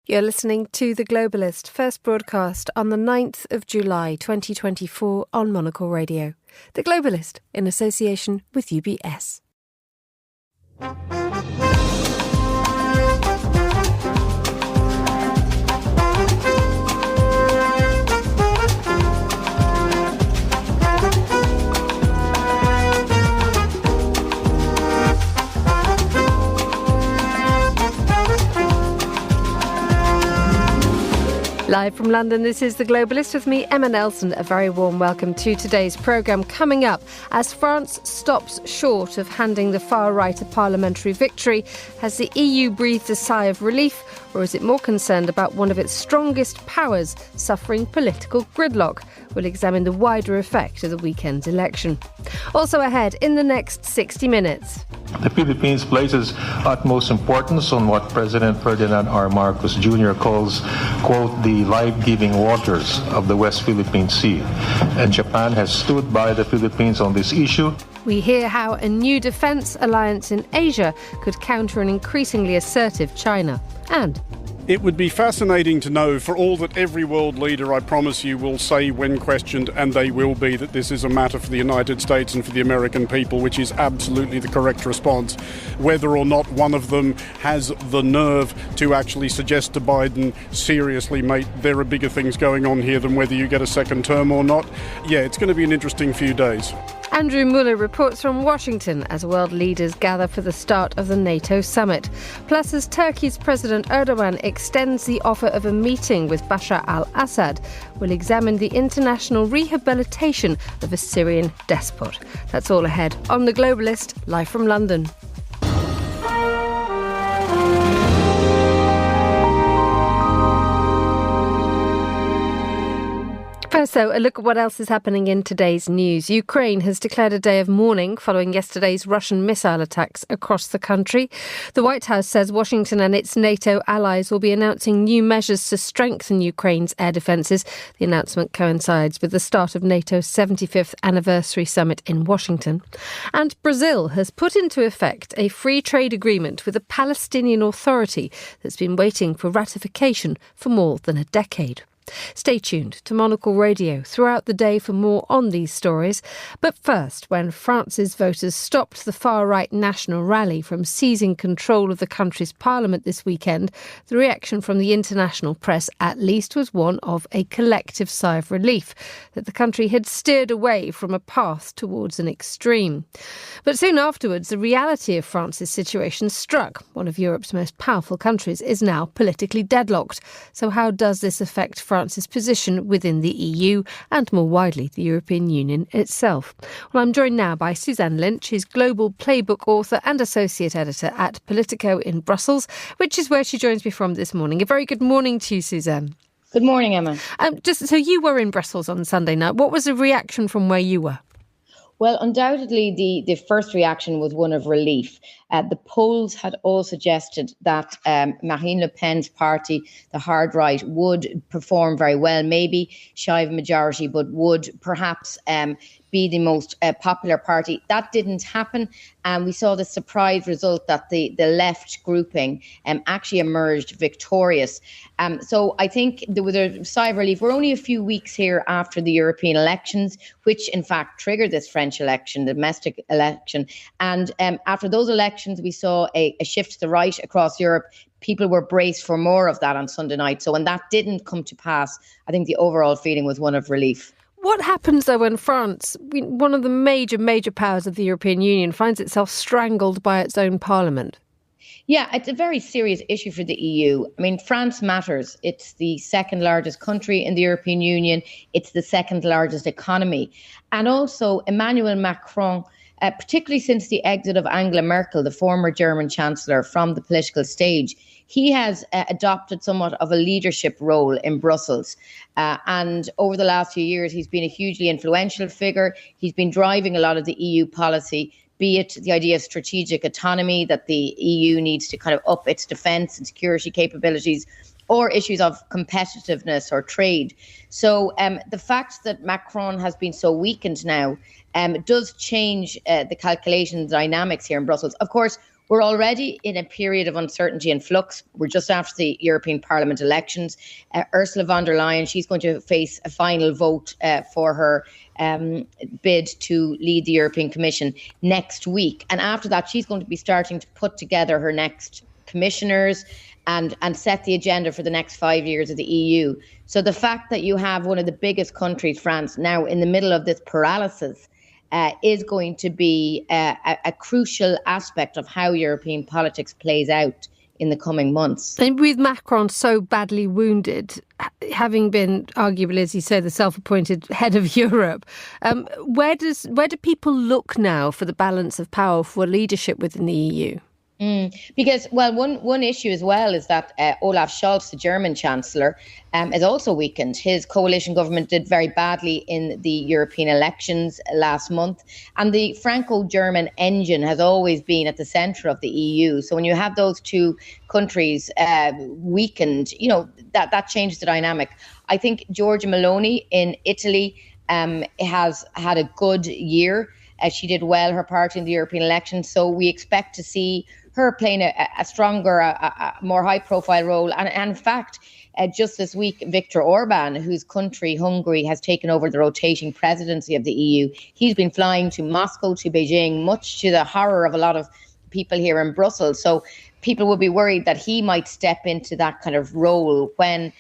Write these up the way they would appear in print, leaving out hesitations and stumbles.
You're listening to The Globalist, first broadcast on the 9th of July 2024 on Monocle Radio. The Globalist, in association with UBS. Live from London, this is The Globalist with me, Emma Nelson. A very warm welcome to today's programme. Coming up, as France stops short of handing the far right a parliamentary victory, has the EU breathed a sigh of relief, or is it more concerned about one of its strongest powers suffering political gridlock? We'll examine the wider effect of the weekend's election. Also ahead in the next 60 minutes. The Philippines places utmost importance on what President Ferdinand R. Marcos Jr. calls, quote, the life-giving waters of the West Philippine Sea. And Japan has stood by the Philippines on this issue. We hear how a new defence alliance in Asia could counter an increasingly assertive China. And it would be fascinating to know, for all that every world leader, I promise you, will say when questioned, and they will be, that this is a matter for the United States and for the American people, which is absolutely the correct response, whether or not one of them has the nerve to actually suggest to Biden, seriously, mate, there are bigger things going on here than whether you get a second term or not. Yeah, it's going to be an interesting few days. Andrew Mueller reports from Washington as world leaders gather for the start of the Nato summit. Plus, as Turkey's President Erdogan extends the offer of a meeting with Bashar al-Assad, we'll examine the international rehabilitation of a Syrian despot. That's all ahead on The Globalist, live from London. First, though, a look at what else is happening in today's news. Ukraine has declared a day of mourning following yesterday's Russian missile attacks across the country. The White House says Washington and its NATO allies will be announcing new measures to strengthen Ukraine's air defences. The announcement coincides with the start of NATO's 75th anniversary summit in Washington. And Brazil has put into effect a free trade agreement with the Palestinian Authority that's been waiting for ratification for more than a decade. Stay tuned to Monocle Radio throughout the day for more on these stories. But first, when France's voters stopped the far-right National Rally from seizing control of the country's parliament this weekend, the reaction from the international press at least was one of a collective sigh of relief that the country had steered away from a path towards an extreme. But soon afterwards, the reality of France's situation struck. One of Europe's most powerful countries is now politically deadlocked. So how does this affect France's position within the EU and more widely the European Union itself? Well, I'm joined now by Suzanne Lynch, who's global playbook author and associate editor at Politico in Brussels, which is where she joins me from this morning. A very good morning to you, Suzanne. Good morning, Emma. So you were in Brussels on Sunday night. What was the reaction from where you were? Well, undoubtedly, the first reaction was one of relief. The polls had all suggested that Marine Le Pen's party, the hard right, would perform very well, maybe shy of a majority, but would perhaps be the most popular party. That didn't happen. And we saw the surprise result that the left grouping actually emerged victorious. So I think there was a sigh of relief. We're only a few weeks here after the European elections, which in fact triggered this French election, the domestic election. And after those elections, we saw a shift to the right across Europe. People were braced for more of that on Sunday night. So when that didn't come to pass, I think the overall feeling was one of relief. What happens, though, when France, one of the major powers of the European Union, finds itself strangled by its own parliament? Yeah, it's a very serious issue for the EU. I mean, France matters. It's the second largest country in the European Union. It's the second largest economy. And also Emmanuel Macron, particularly since the exit of Angela Merkel, the former German chancellor, from the political stage, he has adopted somewhat of a leadership role in Brussels. And over the last few years, he's been a hugely influential figure. He's been driving a lot of the EU policy, be it the idea of strategic autonomy, that the EU needs to kind of up its defence and security capabilities, or issues of competitiveness or trade. So the fact that Macron has been so weakened now does change the calculation dynamics here in Brussels. Of course, We're already in a period of uncertainty and flux. We're just after the European Parliament elections. Ursula von der Leyen, she's going to face a final vote for her bid to lead the European Commission next week. And after that, she's going to be starting to put together her next commissioners and set the agenda for the next 5 years of the EU. So the fact that you have one of the biggest countries, France, now in the middle of this paralysis is going to be a crucial aspect of how European politics plays out in the coming months. And with Macron so badly wounded, having been arguably, as you say, the self-appointed head of Europe, where do people look now for the balance of power for leadership within the EU? Because, well, one issue as well is that Olaf Scholz, the German Chancellor, is also weakened. His coalition government did very badly in the European elections last month. And the Franco-German engine has always been at the centre of the EU. So when you have those two countries weakened, that changes the dynamic. I think Giorgia Meloni in Italy has had a good year. She did well, her party, in the European elections. So we expect to see her playing a stronger, a more high-profile role. And in fact, just this week, Viktor Orban, whose country, Hungary, has taken over the rotating presidency of the EU, he's been flying to Moscow, to Beijing, much to the horror of a lot of people here in Brussels. So people would be worried that he might step into that kind of role when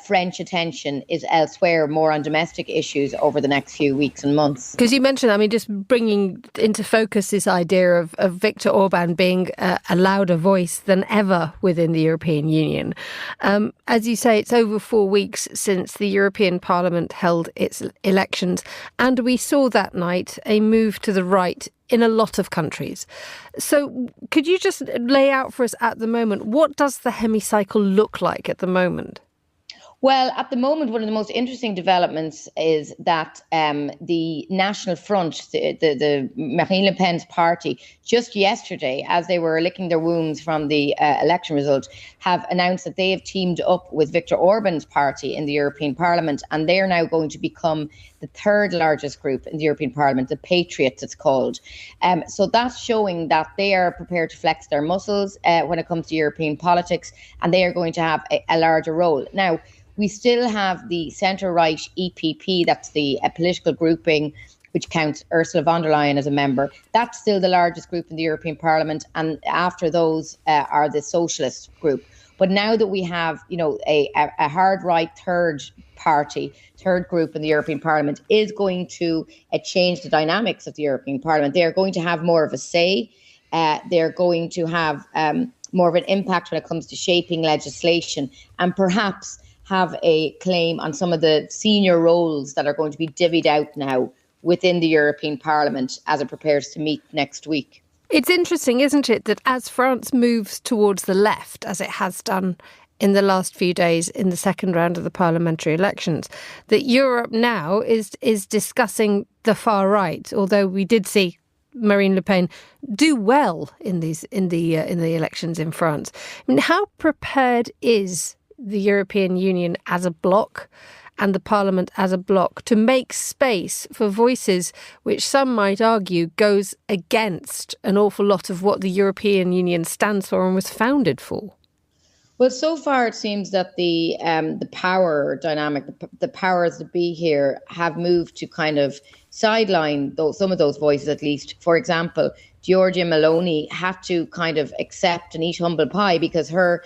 French attention is elsewhere, more on domestic issues over the next few weeks and months. Because you mentioned, just bringing into focus this idea of Viktor Orban being a louder voice than ever within the European Union. As you say, it's over 4 weeks since the European Parliament held its elections, and we saw that night a move to the right in a lot of countries. So could you just lay out for us at the moment, what does the hemicycle look like at the moment? Well, at the moment, one of the most interesting developments is that the National Front, the Marine Le Pen's party, just yesterday, as they were licking their wounds from the election result, have announced that they have teamed up with Viktor Orban's party in the European Parliament, and they are now going to become the third largest group in the European Parliament, the Patriots it's called. So that's showing that they are prepared to flex their muscles when it comes to European politics, and they are going to have a larger role. Now, we still have the centre-right EPP, that's the political grouping which counts Ursula von der Leyen as a member. That's still the largest group in the European Parliament, and after those are the Socialist group. But now that we have, a hard-right third group in the European Parliament is going to change the dynamics of the European Parliament. They are going to have more of a say. They're going to have more of an impact when it comes to shaping legislation, and perhaps have a claim on some of the senior roles that are going to be divvied out now within the European Parliament as it prepares to meet next week. It's interesting, isn't it, that as France moves towards the left, as it has done in the last few days in the second round of the parliamentary elections, that Europe now is discussing the far right, although we did see Marine Le Pen do well in the elections in France. How prepared is the European Union as a bloc and the Parliament as a bloc to make space for voices which some might argue goes against an awful lot of what the European Union stands for and was founded for? Well, so far it seems that the power dynamic, the powers that be here, have moved to kind of sideline some of those voices at least. For example, Giorgia Meloni had to kind of accept and eat humble pie because her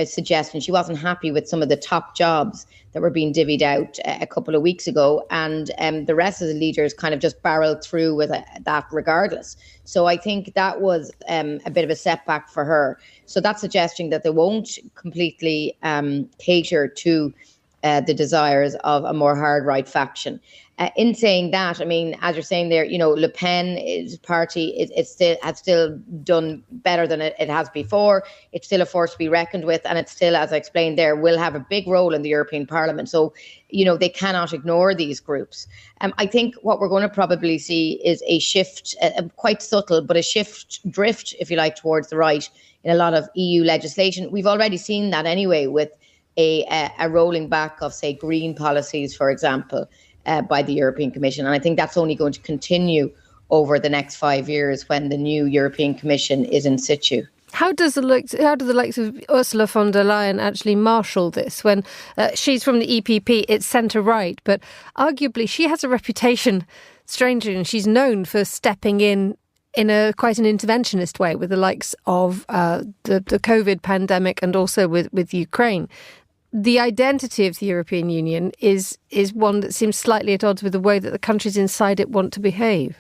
suggestion, she wasn't happy with some of the top jobs that were being divvied out a couple of weeks ago, and the rest of the leaders kind of just barreled through with that regardless. So I think that was a bit of a setback for her. So that's suggesting that they won't completely cater to the desires of a more hard right faction. In saying that, as you're saying there, Le Pen's party has still done better than it has before. It's still a force to be reckoned with, and it's still, as I explained there, will have a big role in the European Parliament. So, they cannot ignore these groups. I think what we're going to probably see is a shift, quite subtle, but a drift, if you like, towards the right in a lot of EU legislation. We've already seen that anyway with a rolling back of, say, green policies, for example, by the European Commission. And I think that's only going to continue over the next 5 years when the new European Commission is in situ. How do the likes of Ursula von der Leyen actually marshal this when she's from the EPP, it's centre-right, but arguably she has a reputation, strangely, and she's known for stepping in a quite an interventionist way with the likes of the COVID pandemic and also with Ukraine. The identity of the European Union is one that seems slightly at odds with the way that the countries inside it want to behave.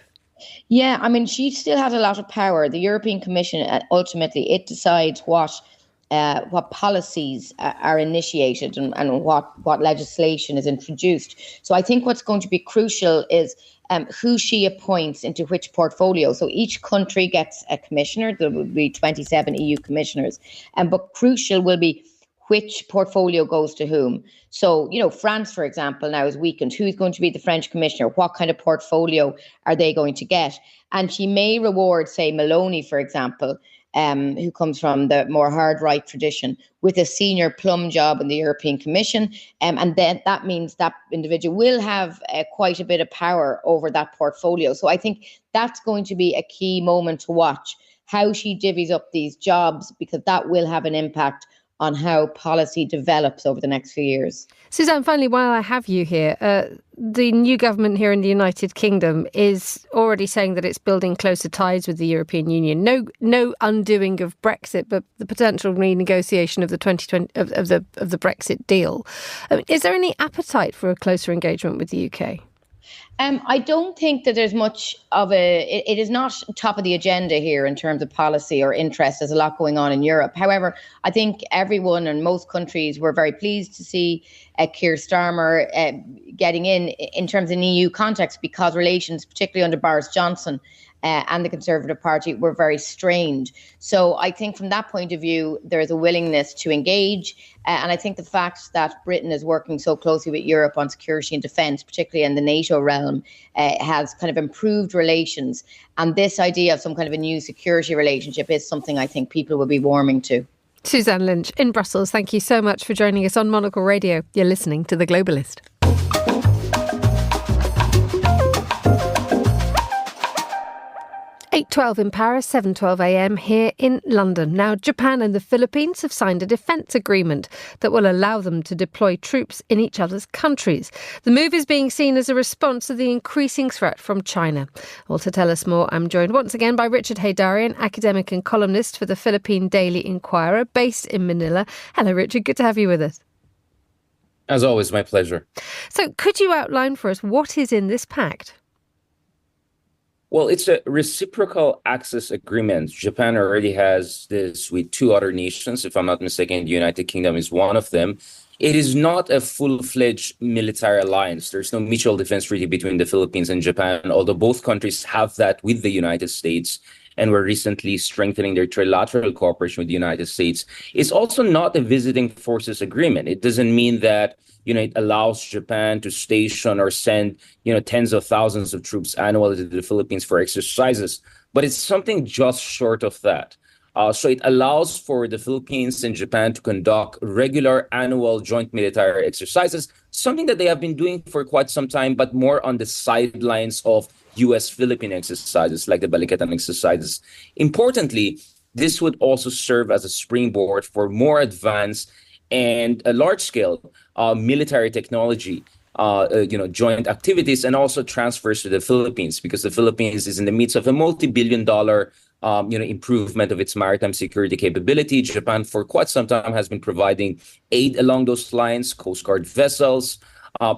Yeah, I mean, she still has a lot of power. The European Commission, ultimately, it decides what policies are initiated and what legislation is introduced. So I think what's going to be crucial is who she appoints into which portfolio. So each country gets a commissioner. There will be 27 EU commissioners. But crucial will be which portfolio goes to whom. So, France, for example, now is weakened. Who's going to be the French commissioner? What kind of portfolio are they going to get? And she may reward, say, Maloney, for example, who comes from the more hard right tradition, with a senior plum job in the European Commission. And then that means that individual will have quite a bit of power over that portfolio. So I think that's going to be a key moment to watch, how she divvies up these jobs, because that will have an impact on how policy develops over the next few years. Suzanne, finally, while I have you here, the new government here in the United Kingdom is already saying that it's building closer ties with the European Union. No undoing of Brexit, but the potential renegotiation of the 2020 of the Brexit deal. Is there any appetite for a closer engagement with the UK? I don't think that there's much of it is not top of the agenda here in terms of policy or interest. There's a lot going on in Europe. However, I think everyone and most countries were very pleased to see Keir Starmer getting in terms of an EU context, because relations, particularly under Boris Johnson and the Conservative Party, were very strained. So I think from that point of view, there's a willingness to engage. And I think the fact that Britain is working so closely with Europe on security and defence, particularly in the Nato realm, has kind of improved relations. And this idea of some kind of a new security relationship is something I think people will be warming to. Suzanne Lynch in Brussels, thank you so much for joining us on Monocle Radio. You're listening to The Globalist. 8:12 in Paris, 7:12 a.m. here in London. Now, Japan and the Philippines have signed a defence agreement that will allow them to deploy troops in each other's countries. The move is being seen as a response to the increasing threat from China. Well, to tell us more, I'm joined once again by Richard Haydarian, academic and columnist for the Philippine Daily Inquirer, based in Manila. Hello, Richard. Good to have you with us. As always, my pleasure. So could you outline for us what is in this pact? Well, it's a reciprocal access agreement. Japan already has this with two other nations. If I'm not mistaken, the United Kingdom is one of them. It is not a full-fledged military alliance. There's no mutual defense treaty between the Philippines and Japan, although both countries have that with the United States and were recently strengthening their trilateral cooperation with the United States. It's also not a visiting forces agreement. It doesn't mean that it allows Japan to station or send, tens of thousands of troops annually to the Philippines for exercises. But it's something just short of that. So it allows for the Philippines and Japan to conduct regular annual joint military exercises, something that they have been doing for quite some time, but more on the sidelines of U.S.-Philippine exercises like the Balikatan exercises. Importantly, this would also serve as a springboard for more advanced and a large-scale military technology, joint activities, and also transfers to the Philippines, because the Philippines is in the midst of a multi-billion-dollar, improvement of its maritime security capability. Japan, for quite some time, has been providing aid along those lines, Coast Guard vessels,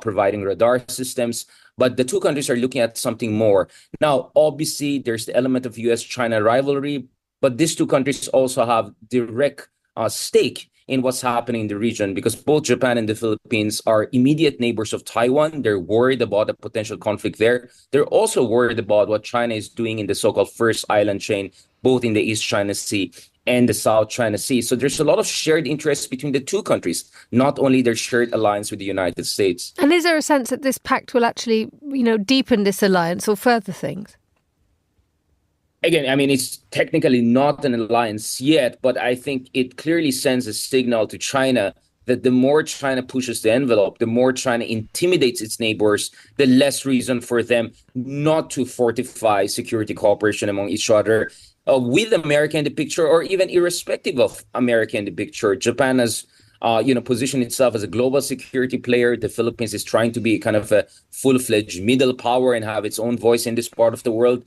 providing radar systems. But the two countries are looking at something more. Now, obviously, there's the element of U.S.-China rivalry, but these two countries also have direct stake in what's happening in the region, because both Japan and the Philippines are immediate neighbors of Taiwan. They're worried about a potential conflict there. They're also worried about what China is doing in the so-called first island chain, both in the East China Sea and the South China Sea. So there's a lot of shared interests between the two countries, not only their shared alliance with the United States. And is there a sense that this pact will actually, deepen this alliance or further things? Again, I mean, it's technically not an alliance yet, but I think it clearly sends a signal to China that the more China pushes the envelope, the more China intimidates its neighbors, the less reason for them not to fortify security cooperation among each other. With America in the picture, or even irrespective of America in the picture, Japan has positioned itself as a global security player. The Philippines is trying to be kind of a full-fledged middle power and have its own voice in this part of the world.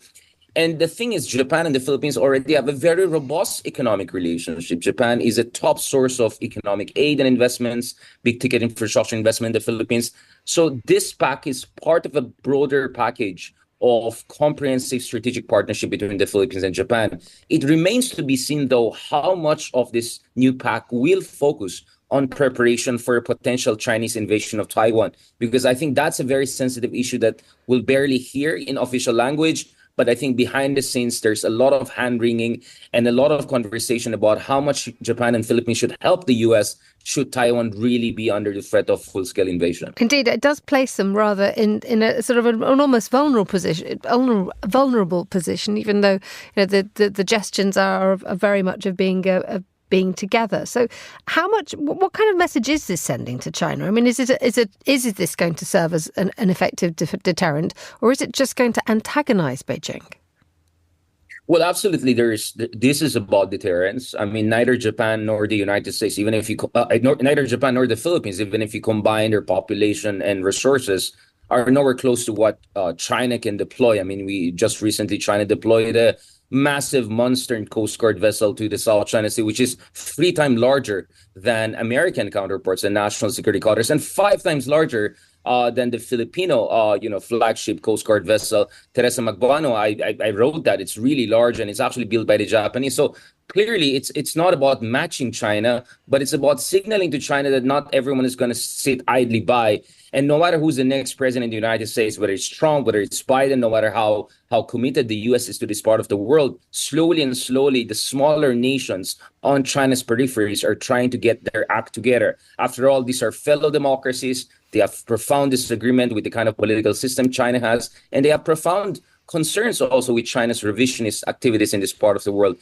And the thing is, Japan and the Philippines already have a very robust economic relationship. Japan is a top source of economic aid and investments, big ticket infrastructure investment in the Philippines. So this pact is part of a broader package of comprehensive strategic partnership between the Philippines and Japan. It remains to be seen, though, how much of this new pact will focus on preparation for a potential Chinese invasion of Taiwan, because I think that's a very sensitive issue that we'll barely hear in official language. But I think behind the scenes, there's a lot of hand-wringing and a lot of conversation about how much Japan and Philippines should help the U.S. should Taiwan really be under the threat of full-scale invasion. Indeed, it does place them rather in a sort of an almost vulnerable position, even though the gestions are very much of being together. So what kind of message is this sending to China? I mean, is this going to serve as an effective deterrent, or is it just going to antagonize Beijing? Well, absolutely. This is about deterrence. I mean, neither Japan nor the United States, neither Japan nor the Philippines, even if you combine their population and resources, are nowhere close to what China can deploy. I mean, China deployed a massive monster Coast Guard vessel to the South China Sea, which is 3 times larger than American counterparts and national security cutters, and 5 times larger than the Filipino, flagship Coast Guard vessel, Teresa Magbuano. I wrote that it's really large and it's actually built by the Japanese. So clearly, it's not about matching China, but it's about signaling to China that not everyone is going to sit idly by. And no matter who's the next president of the United States, whether it's Trump, whether it's Biden, no matter how committed the U.S. is to this part of the world, slowly, the smaller nations on China's peripheries are trying to get their act together. After all, these are fellow democracies. They have profound disagreement with the kind of political system China has, and they have profound concerns also with China's revisionist activities in this part of the world.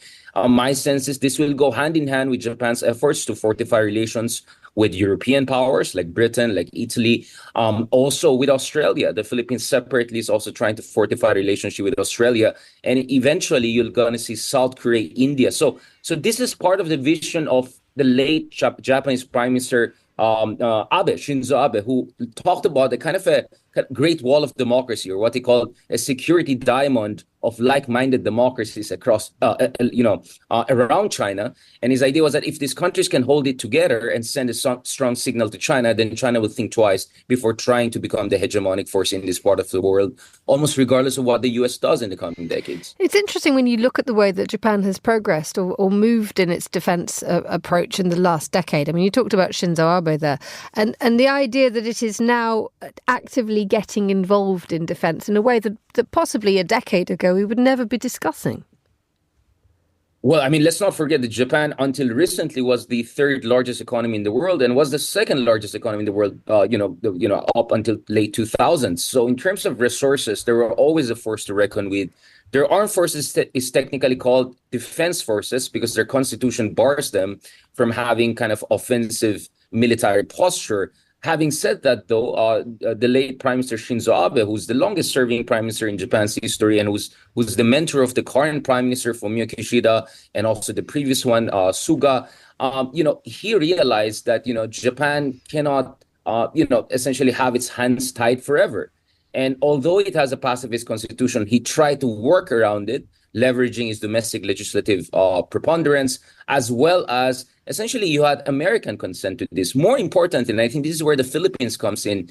My sense is this will go hand in hand with Japan's efforts to fortify relations with European powers like Britain, like Italy, also with Australia. The Philippines separately is also trying to fortify relationship with Australia. And eventually you're going to see South Korea, India. So this is part of the vision of the late Japanese Prime Minister Shinzo Abe, who talked about the kind of a great wall of democracy, or what he called a security diamond of like-minded democracies across, around China. And his idea was that if these countries can hold it together and send a strong signal to China, then China will think twice before trying to become the hegemonic force in this part of the world, almost regardless of what the U.S. does in the coming decades. It's interesting when you look at the way that Japan has progressed or moved in its defence approach in the last decade. I mean, you talked about Shinzo Abe there, and the idea that it is now actively getting involved in defence in a way that possibly a decade ago we would never be discussing. Well, I mean, let's not forget that Japan, until recently, was the 3rd largest economy in the world and was the 2nd largest economy in the world, up until late 2000s. So in terms of resources, there were always a force to reckon with. Their armed forces is technically called defense forces because their constitution bars them from having kind of offensive military posture. Having said that, though, the late Prime Minister Shinzo Abe, who's the longest-serving Prime Minister in Japan's history and who's the mentor of the current Prime Minister Fumio Kishida and also the previous one, Suga, he realized that, Japan cannot, essentially have its hands tied forever. And although it has a pacifist constitution, he tried to work around it, leveraging his domestic legislative preponderance, as well as essentially you had American consent to this. More importantly, and I think this is where the Philippines comes in,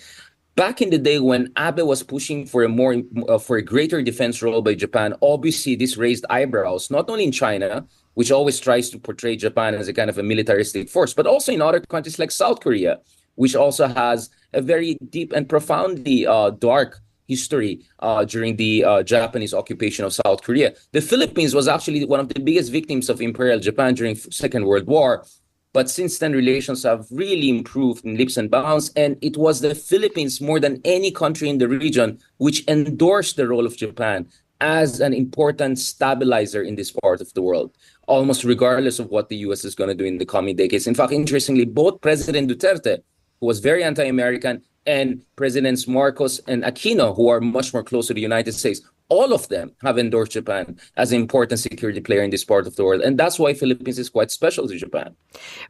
back in the day when Abe was pushing for a greater defense role by Japan, obviously this raised eyebrows, not only in China, which always tries to portray Japan as a kind of a militaristic force, but also in other countries like South Korea, which also has a very deep and profoundly dark history during the Japanese occupation of South Korea. The Philippines was actually one of the biggest victims of Imperial Japan during Second World War. But since then, relations have really improved in leaps and bounds. And it was the Philippines, more than any country in the region, which endorsed the role of Japan as an important stabilizer in this part of the world. almost regardless of what the U.S. is going to do in the coming decades. In fact, interestingly, both President Duterte, who was very anti-American, and Presidents Marcos and Aquino, who are much more close to the United States, all of them have endorsed Japan as an important security player in this part of the world. And that's why Philippines is quite special to Japan.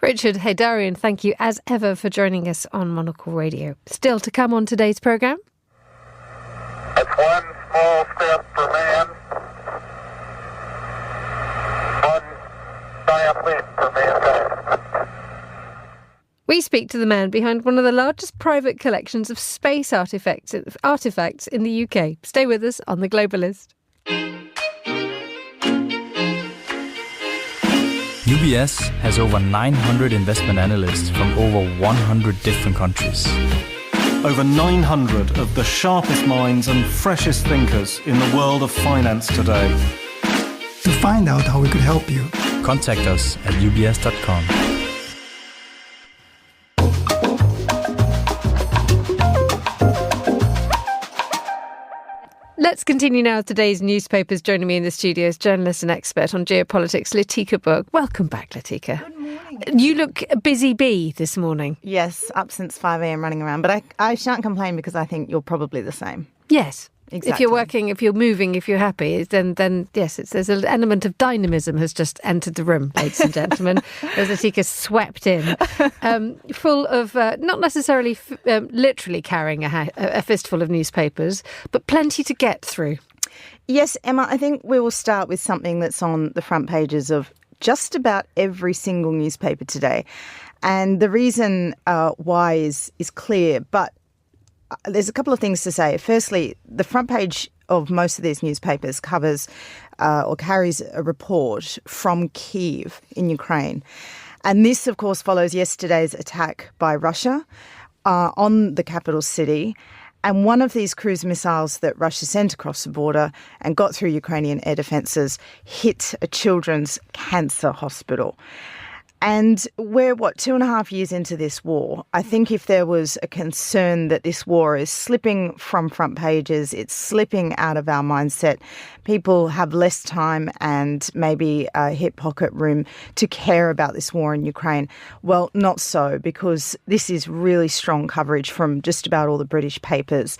Richard Haydarian, thank you as ever for joining us on Monocle Radio. Still to come on today's programme. It's one small step for man, one giant leap for mankind. We speak to the man behind one of the largest private collections of space artefacts in the UK. Stay with us on The Globalist. UBS has over 900 investment analysts from over 100 different countries. Over 900 of the sharpest minds and freshest thinkers in the world of finance today. To find out how we could help you, contact us at ubs.com. Let's continue now with today's newspapers. Joining me in the studio is journalist and expert on geopolitics, Latika Berg. Welcome back, Latika. Good morning. You look a busy bee this morning. Yes, up since 5 a.m. running around. But I shan't complain because I think you're probably the same. Yes. Exactly. If you're working, if you're moving, if you're happy, then yes, there's an element of dynamism has just entered the room, ladies and gentlemen, as Latika swept in, full of not necessarily literally carrying a fistful of newspapers, but plenty to get through. Yes, Emma, I think we will start with something that's on the front pages of just about every single newspaper today. And the reason why is clear, but there's a couple of things to say. Firstly, the front page of most of these newspapers covers or carries a report from Kyiv in Ukraine. And this, of course, follows yesterday's attack by Russia on the capital city. And one of these cruise missiles that Russia sent across the border and got through Ukrainian air defences hit a children's cancer hospital. And we're, 2.5 years into this war? I think if there was a concern that this war is slipping from front pages, it's slipping out of our mindset, people have less time and maybe a hip pocket room to care about this war in Ukraine. Well, not so, because this is really strong coverage from just about all the British papers.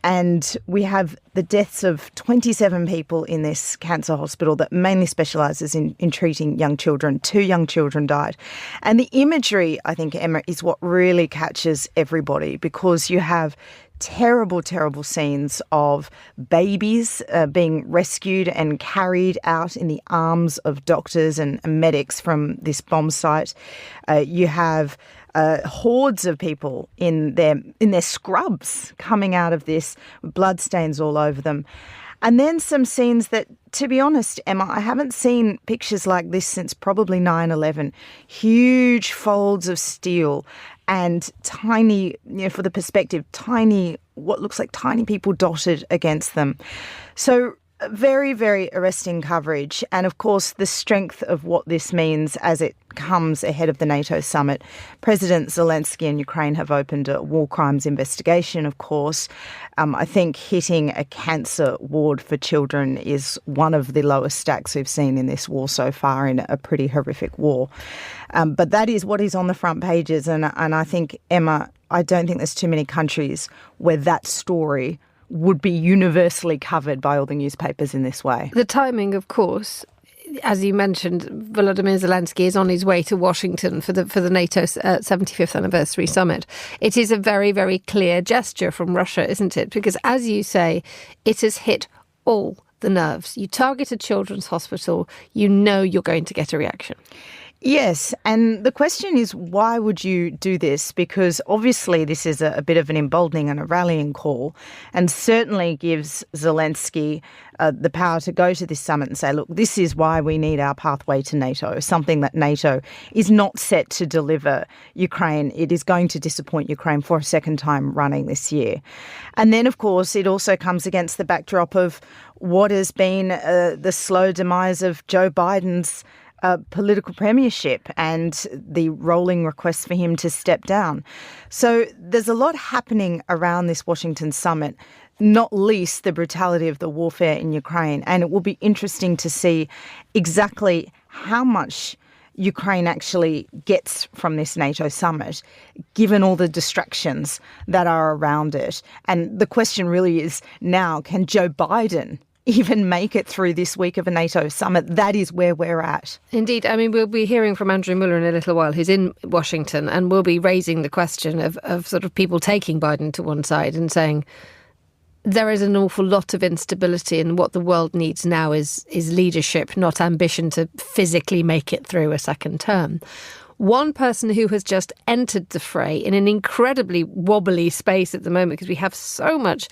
And we have the deaths of 27 people in this cancer hospital that mainly specialises in treating young children. 2 young children died. And the imagery, I think, Emma, is what really catches everybody, because you have terrible, terrible scenes of babies being rescued and carried out in the arms of doctors and medics from this bomb site. You have hordes of people in their scrubs coming out of this, with bloodstains all over them. And then some scenes that, to be honest, Emma, I haven't seen pictures like this since probably 9/11. Huge folds of steel and tiny, for the perspective, what looks like tiny people dotted against them. So very, very arresting coverage. And of course, the strength of what this means as it comes ahead of the NATO summit. President Zelensky and Ukraine have opened a war crimes investigation, of course. I think hitting a cancer ward for children is one of the lowest stacks we've seen in this war so far, in a pretty horrific war. But that is what is on the front pages. And I think, Emma, I don't think there's too many countries where that story would be universally covered by all the newspapers in this way. The timing, of course, as you mentioned, Volodymyr Zelensky is on his way to Washington for the NATO 75th anniversary summit. It is a very, very clear gesture from Russia, isn't it? Because, as you say, it has hit all the nerves. You target a children's hospital, you know you're going to get a reaction. Yes, and the question is, why would you do this? Because obviously this is a bit of an emboldening and a rallying call, and certainly gives Zelensky the power to go to this summit and say, look, this is why we need our pathway to NATO, something that NATO is not set to deliver Ukraine. It is going to disappoint Ukraine for a second time running this year. And then, of course, it also comes against the backdrop of what has been the slow demise of Joe Biden's political premiership and the rolling request for him to step down. So there's a lot happening around this Washington summit, not least the brutality of the warfare in Ukraine. And it will be interesting to see exactly how much Ukraine actually gets from this NATO summit, given all the distractions that are around it. And the question really is now, can Joe Biden even make it through this week of a NATO summit? That is where we're at. Indeed. I mean, we'll be hearing from Andrew Mueller in a little while, who's in Washington, and we'll be raising the question of sort of people taking Biden to one side and saying there is an awful lot of instability, and what the world needs now is leadership, not ambition to physically make it through a second term. One person who has just entered the fray in an incredibly wobbly space at the moment, because we have so much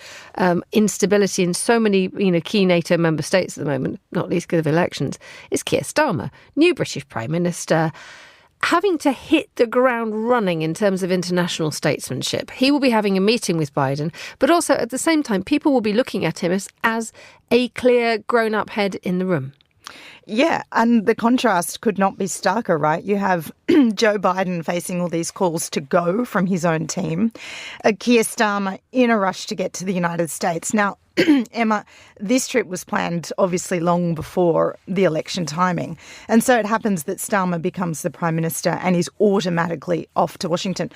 instability in so many key NATO member states at the moment, not least because of elections, is Keir Starmer, new British Prime Minister, having to hit the ground running in terms of international statesmanship. He will be having a meeting with Biden, but also at the same time, people will be looking at him as a clear, grown-up head in the room. Yeah, and the contrast could not be starker, right? You have Joe Biden facing all these calls to go from his own team, Keir Starmer in a rush to get to the United States. Now, Emma, this trip was planned obviously long before the election timing. And so it happens that Starmer becomes the Prime Minister and is automatically off to Washington.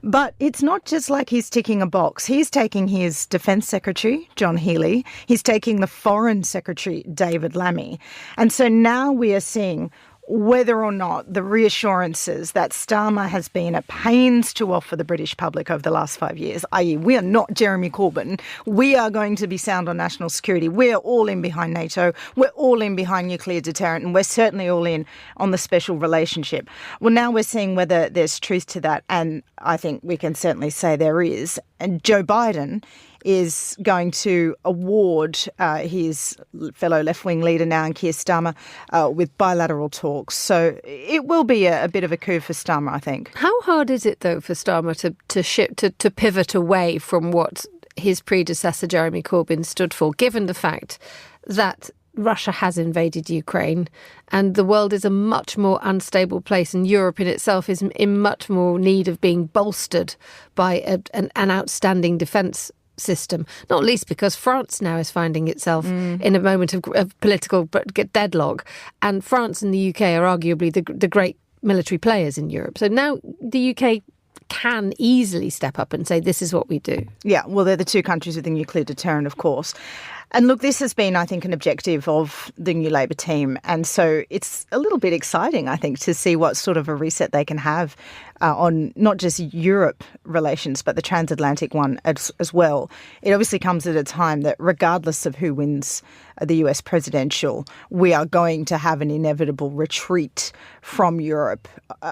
But it's not just like he's ticking a box. He's taking his Defence Secretary, John Healey. He's taking the Foreign Secretary, David Lammy. And so now we are seeing whether or not the reassurances that Starmer has been at pains to offer the British public over the last 5 years, i.e. we are not Jeremy Corbyn, we are going to be sound on national security, we're all in behind NATO, we're all in behind nuclear deterrent, and we're certainly all in on the special relationship. Well, now we're seeing whether there's truth to that, and I think we can certainly say there is. And Joe Biden is going to award his fellow left-wing leader now, and Keir Starmer, with bilateral talks. So it will be a bit of a coup for Starmer, I think. How hard is it, though, for Starmer to pivot away from what his predecessor, Jeremy Corbyn, stood for, given the fact that Russia has invaded Ukraine and the world is a much more unstable place, and Europe in itself is in much more need of being bolstered by an outstanding defence system, not least because France now is finding itself in a moment of political deadlock, and France and the UK are arguably the great military players in Europe. So now the UK can easily step up and say, this is what we do. Yeah, well, they're the two countries with a nuclear deterrent, of course. And look, this has been, I think, an objective of the new Labor team. And so it's a little bit exciting, I think, to see what sort of a reset they can have on not just Europe relations, but the transatlantic one as well. It obviously comes at a time that regardless of who wins the US presidential, we are going to have an inevitable retreat from Europe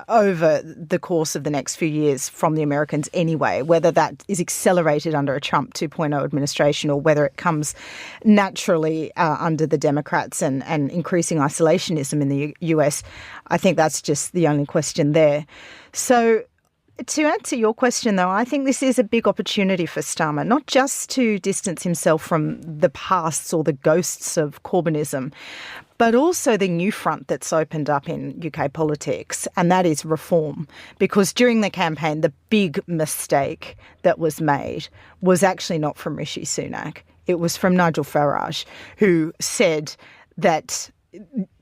over the course of the next few years from the Americans anyway, whether that is accelerated under a Trump 2.0 administration or whether it comes naturally under the Democrats and increasing isolationism in the US. I think that's just the only question there. So to answer your question, though, I think this is a big opportunity for Starmer, not just to distance himself from the pasts or the ghosts of Corbynism, but also the new front that's opened up in UK politics, and that is reform. Because during the campaign, the big mistake that was made was actually not from Rishi Sunak. It was from Nigel Farage, who said that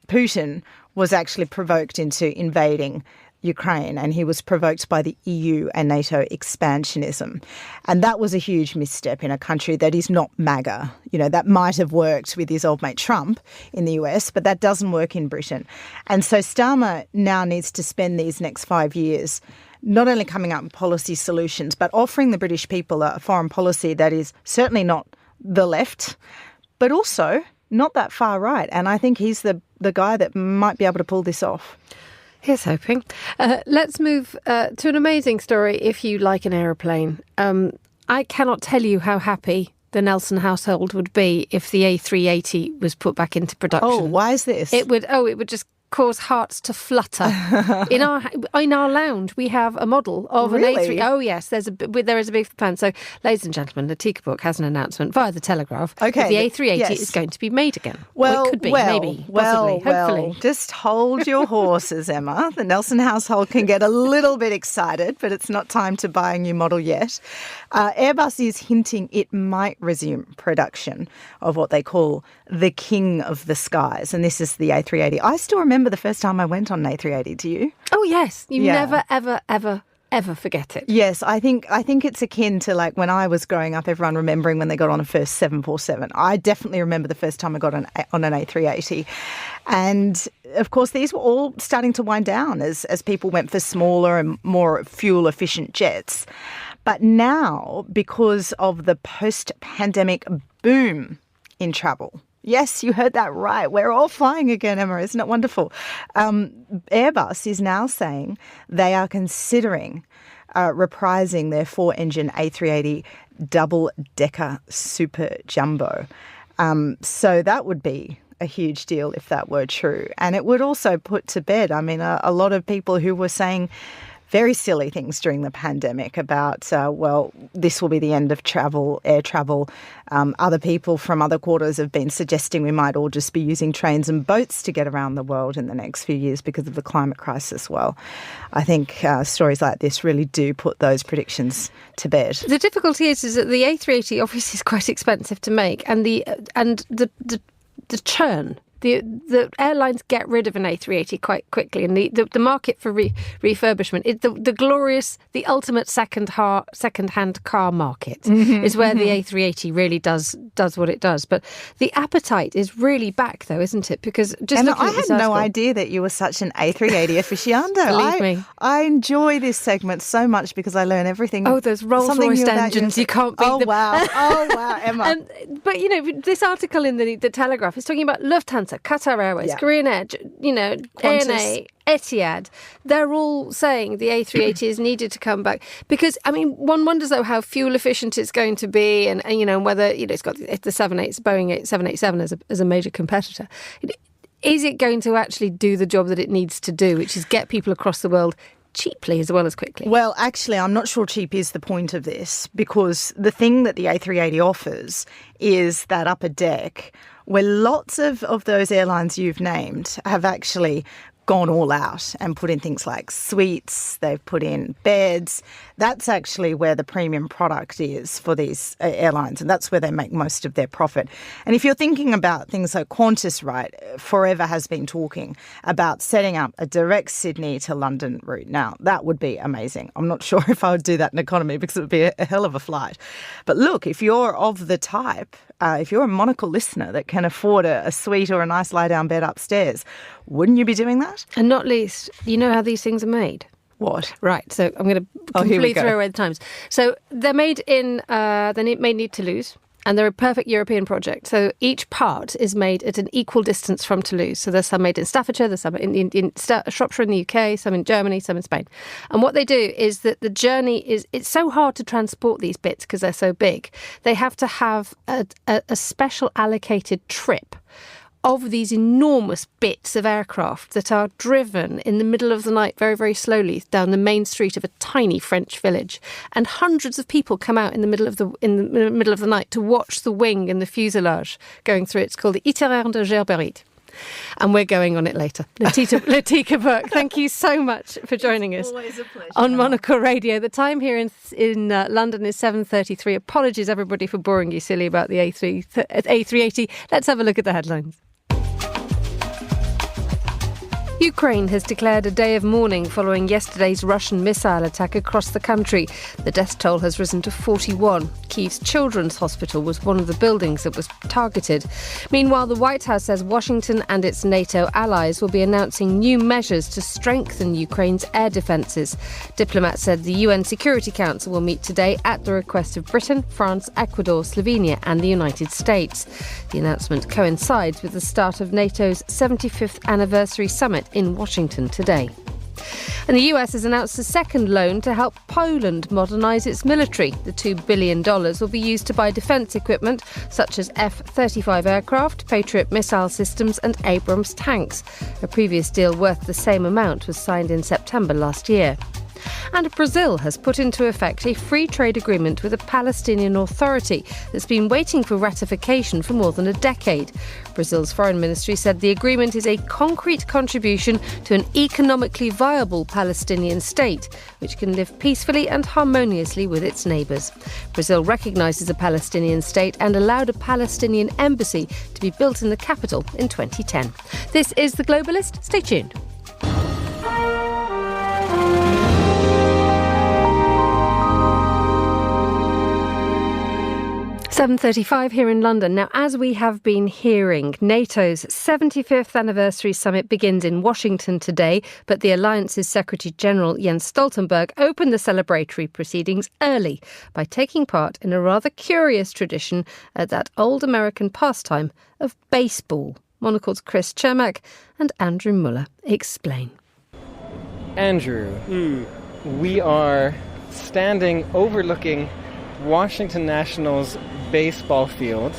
Putin was actually provoked into invading Ukraine, and he was provoked by the EU and NATO expansionism. And that was a huge misstep in a country that is not MAGA. You know, that might have worked with his old mate Trump in the US, but that doesn't work in Britain. And so Starmer now needs to spend these next 5 years not only coming up with policy solutions, but offering the British people a foreign policy that is certainly not the left, but also not that far right. And I think he's the guy that might be able to pull this off. Here's hoping. Let's move to an amazing story, if you like an aeroplane. I cannot tell you how happy the Nelson household would be if the A380 was put back into production. Oh, why is this? It would just cause hearts to flutter. In our lounge, we have a model of an A3. Oh yes, there is a big plan. So, ladies and gentlemen, the Tika Book has an announcement via the Telegraph. Okay, the A380 is going to be made again. Well, it could be, maybe, possibly, hopefully. Just hold your horses, Emma. The Nelson household can get a little bit excited, but it's not time to buy a new model yet. Airbus is hinting it might resume production of what they call the King of the Skies, and this is the A380. I still remember remember the first time I went on an A380. Do you? Oh, yes. You never, ever, ever, ever forget it. Yes, I think it's akin to like when I was growing up, everyone remembering when they got on a first 747. I definitely remember the first time I got on an A380. And of course, these were all starting to wind down as people went for smaller and more fuel-efficient jets. But now, because of the post-pandemic boom in travel, yes, you heard that right. We're all flying again, Emma. Isn't it wonderful? Airbus is now saying they are considering reprising their 4-engine A380 double-decker super jumbo. So that would be a huge deal if that were true. And it would also put to bed, I mean, a lot of people who were saying very silly things during the pandemic about, this will be the end of travel, air travel. Other people from other quarters have been suggesting we might all just be using trains and boats to get around the world in the next few years because of the climate crisis. Well, I think stories like this really do put those predictions to bed. The difficulty is that the A380 obviously is quite expensive to make, and the churn. The airlines get rid of an A380 quite quickly, and the market for refurbishment, the ultimate second-hand car market is where the A380 really does what it does. But the appetite is really back, though, isn't it? Because just Emma, looking at this I had no idea that you were such an A380 aficionado. Believe me. I enjoy this segment so much because I learn everything. Oh, those Rolls-Royce engines, you can't beat them. Oh, wow, Emma. But, this article in the Telegraph is talking about Lufthansa, Qatar Airways, Korean Air, ANA, Etihad. They're all saying the A380 is needed to come back because, one wonders though how fuel efficient it's going to be, and whether it's got the Boeing 787 as a major competitor. Is it going to actually do the job that it needs to do, which is get people across the world cheaply as well as quickly? Well, actually, I'm not sure cheap is the point of this, because the thing that the A380 offers is that upper deck where lots of those airlines you've named have actually gone all out and put in things like suites, they've put in beds. That's actually where the premium product is for these airlines, and that's where they make most of their profit. And if you're thinking about things like Qantas, right, forever has been talking about setting up a direct Sydney to London route. Now, that would be amazing. I'm not sure if I would do that in economy because it would be a hell of a flight. But look, if you're of the type, if you're a Monocle listener that can afford a suite or a nice lie-down bed upstairs, wouldn't you be doing that? And not least, you know how these things are made. What? Right, so I'm going to completely throw away the times. So they're made in Toulouse, and they're a perfect European project. So each part is made at an equal distance from Toulouse. So there's some made in Staffordshire, there's some in Shropshire in the UK, some in Germany, some in Spain. And what they do is that the journey it's so hard to transport these bits because they're so big. They have to have a special allocated trip of these enormous bits of aircraft that are driven in the middle of the night very, very slowly down the main street of a tiny French village. And hundreds of people come out in the middle of the night to watch the wing and the fuselage going through. It's called the Itinéraire de Gerberit. And we're going on it later. Latika Burke, thank you so much for joining us. Always a pleasure. On Monocle Radio. The time here in London is 7:33. Apologies, everybody, for boring you silly about the A380. Let's have a look at the headlines. Ukraine has declared a day of mourning following yesterday's Russian missile attack across the country. The death toll has risen to 41. Kyiv's Children's Hospital was one of the buildings that was targeted. Meanwhile, the White House says Washington and its Nato allies will be announcing new measures to strengthen Ukraine's air defences. Diplomats said the UN Security Council will meet today at the request of Britain, France, Ecuador, Slovenia and the United States. The announcement coincides with the start of NATO's 75th anniversary summit in Washington today. And the US has announced a second loan to help Poland modernise its military. The $2 billion will be used to buy defence equipment such as F-35 aircraft, Patriot missile systems and Abrams tanks. A previous deal worth the same amount was signed in September last year. And Brazil has put into effect a free trade agreement with the Palestinian Authority that's been waiting for ratification for more than a decade. Brazil's foreign ministry said the agreement is a concrete contribution to an economically viable Palestinian state, which can live peacefully and harmoniously with its neighbours. Brazil recognises a Palestinian state and allowed a Palestinian embassy to be built in the capital in 2010. This is The Globalist. Stay tuned. 7:35 here in London. Now, as we have been hearing, NATO's 75th anniversary summit begins in Washington today, but the alliance's Secretary-General Jens Stoltenberg opened the celebratory proceedings early by taking part in a rather curious tradition at that old American pastime of baseball. Monocle's Chris Chermak and Andrew Muller explain. Andrew, we are standing overlooking Washington National's baseball field.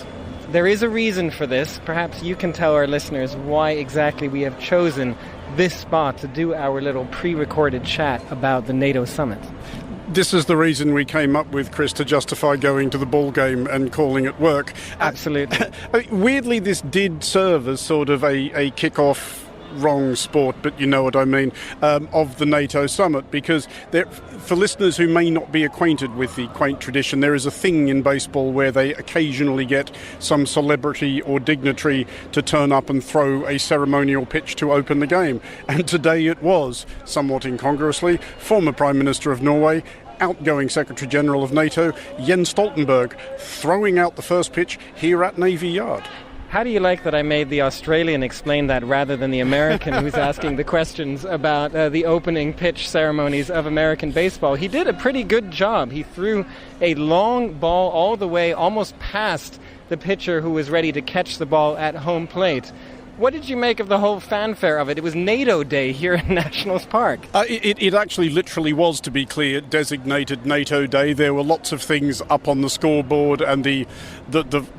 There is a reason for this. Perhaps you can tell our listeners why exactly we have chosen this spot to do our little pre-recorded chat about the NATO summit. This is the reason we came up with, Chris, to justify going to the ball game and calling it work. Absolutely. Weirdly, this did serve as sort of a kick-off, wrong sport, but you know what I mean, of the NATO summit, because for listeners who may not be acquainted with the quaint tradition, there is a thing in baseball where they occasionally get some celebrity or dignitary to turn up and throw a ceremonial pitch to open the game. And today it was, somewhat incongruously, former Prime Minister of Norway, outgoing Secretary-General of NATO, Jens Stoltenberg, throwing out the first pitch here at Navy Yard. How do you like that I made the Australian explain that rather than the American who's asking the questions about the opening pitch ceremonies of American baseball? He did a pretty good job. He threw a long ball all the way almost past the pitcher who was ready to catch the ball at home plate. What did you make of the whole fanfare of it? It was NATO Day here in Nationals Park. It actually literally was, to be clear, designated NATO Day. There were lots of things up on the scoreboard and the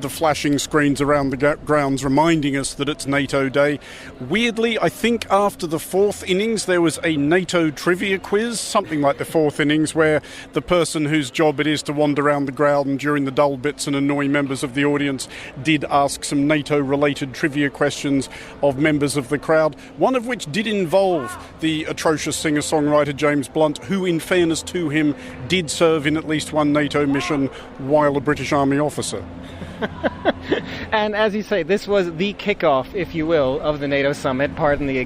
flashing screens around the grounds reminding us that it's NATO Day. Weirdly, I think after the fourth innings there was a NATO trivia quiz, something like the fourth innings, where the person whose job it is to wander around the ground during the dull bits and annoy members of the audience did ask some NATO-related trivia questions of members of the crowd, one of which did involve the atrocious singer-songwriter James Blunt, who, in fairness to him, did serve in at least one NATO mission while a British Army officer. And as you say, this was the kickoff, if you will, of the NATO summit. Pardon the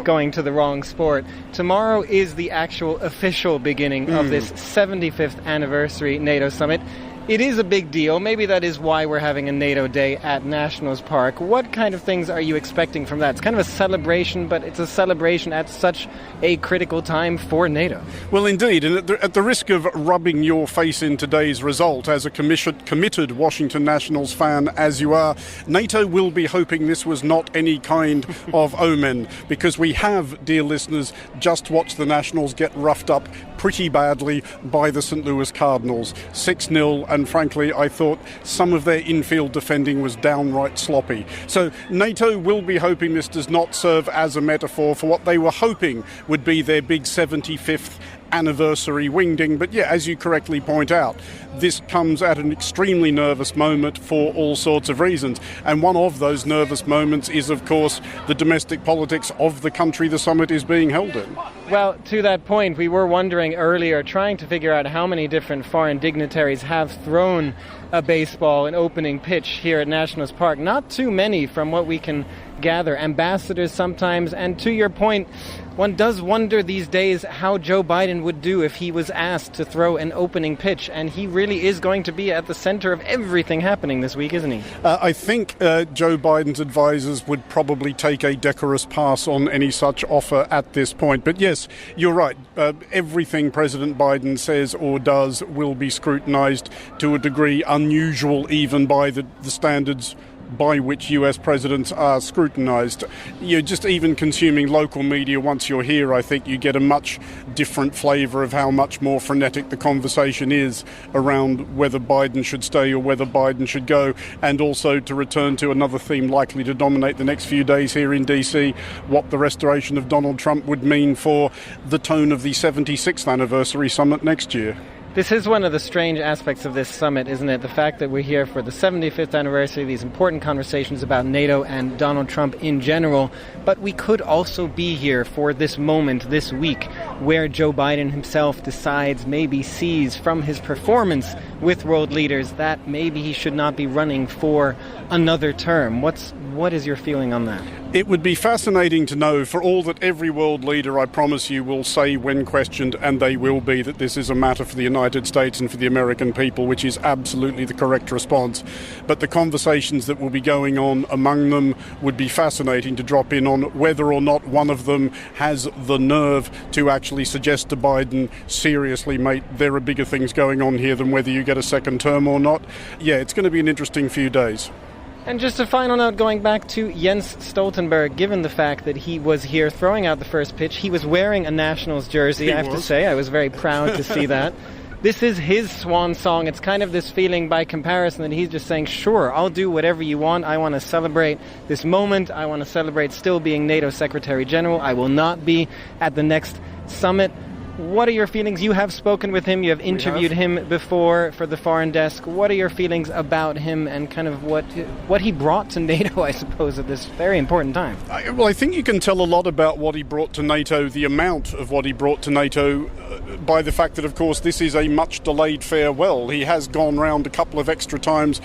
going to the wrong sport. Tomorrow is the actual official beginning of this 75th anniversary NATO summit. It is a big deal. Maybe that is why we're having a NATO Day at Nationals Park. What kind of things are you expecting from that? It's kind of a celebration, but it's a celebration at such a critical time for NATO. Well, indeed. And at the risk of rubbing your face in today's result, as a committed Washington Nationals fan as you are, NATO will be hoping this was not any kind of omen, because we have, dear listeners, just watched the Nationals get roughed up pretty badly by the St. Louis Cardinals, 6-0, and frankly, I thought some of their infield defending was downright sloppy. So NATO will be hoping this does not serve as a metaphor for what they were hoping would be their big 75th anniversary wingding. But yeah, as you correctly point out, this comes at an extremely nervous moment for all sorts of reasons. And one of those nervous moments is, of course, the domestic politics of the country the summit is being held in. Well, to that point, we were wondering earlier, trying to figure out how many different foreign dignitaries have thrown a baseball, an opening pitch here at Nationals Park. Not too many from what we can gather. Ambassadors sometimes. And to your point, one does wonder these days how Joe Biden would do if he was asked to throw an opening pitch. And he really is going to be at the center of everything happening this week, isn't he? I think Joe Biden's advisors would probably take a decorous pass on any such offer at this point. But yes, you're right. Everything President Biden says or does will be scrutinized to a degree unusual even by the standards by which US presidents are scrutinised. You're just even consuming local media once you're here, I think you get a much different flavour of how much more frenetic the conversation is around whether Biden should stay or whether Biden should go. And also, to return to another theme likely to dominate the next few days here in DC, what the restoration of Donald Trump would mean for the tone of the 76th anniversary summit next year. This is one of the strange aspects of this summit, isn't it? The fact that we're here for the 75th anniversary, these important conversations about NATO and Donald Trump in general, but we could also be here for this moment this week where Joe Biden himself decides, maybe sees from his performance with world leaders that maybe he should not be running for another term. What is your feeling on that? It would be fascinating to know, for all that every world leader, I promise you, will say when questioned, and they will be, that this is a matter for the United States and for the American people, which is absolutely the correct response. But the conversations that will be going on among them would be fascinating to drop in on whether or not one of them has the nerve to actually suggest to Biden, seriously, mate, there are bigger things going on here than whether you get a second term or not. Yeah, it's going to be an interesting few days. And just a final note, going back to Jens Stoltenberg, given the fact that he was here throwing out the first pitch, he was wearing a Nationals jersey, I have to say. I was very proud to see that. This is his swan song. It's kind of this feeling by comparison that he's just saying, sure, I'll do whatever you want. I want to celebrate this moment. I want to celebrate still being NATO Secretary General. I will not be at the next summit. What are your feelings? You have spoken with him. You have interviewed him before for the Foreign Desk. What are your feelings about him and kind of what he brought to NATO, I suppose, at this very important time? I think you can tell a lot about what he brought to NATO, the amount of what he brought to NATO, by the fact that, of course, this is a much delayed farewell. He has gone round a couple of extra times,